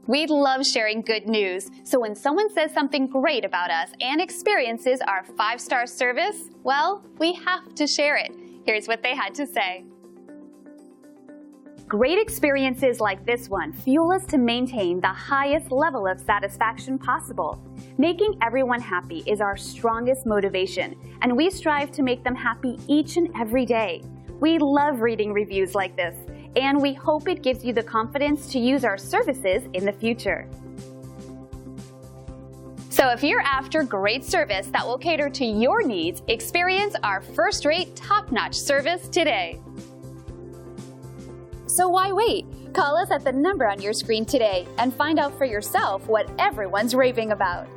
We love sharing good news, so when someone says something great about us and experiences our 5-star service, well, we have to share it. Here's what they had to say. Great experiences like this one fuel us to maintain the highest level of satisfaction possible. Making everyone happy is our strongest motivation, and we strive to make them happy each and every day. We love reading reviews like this, and we hope it gives you the confidence to use our services in the future. So if you're after great service that will cater to your needs, experience our first-rate, top-notch service today. So why wait? Call us at the number on your screen today and find out for yourself what everyone's raving about.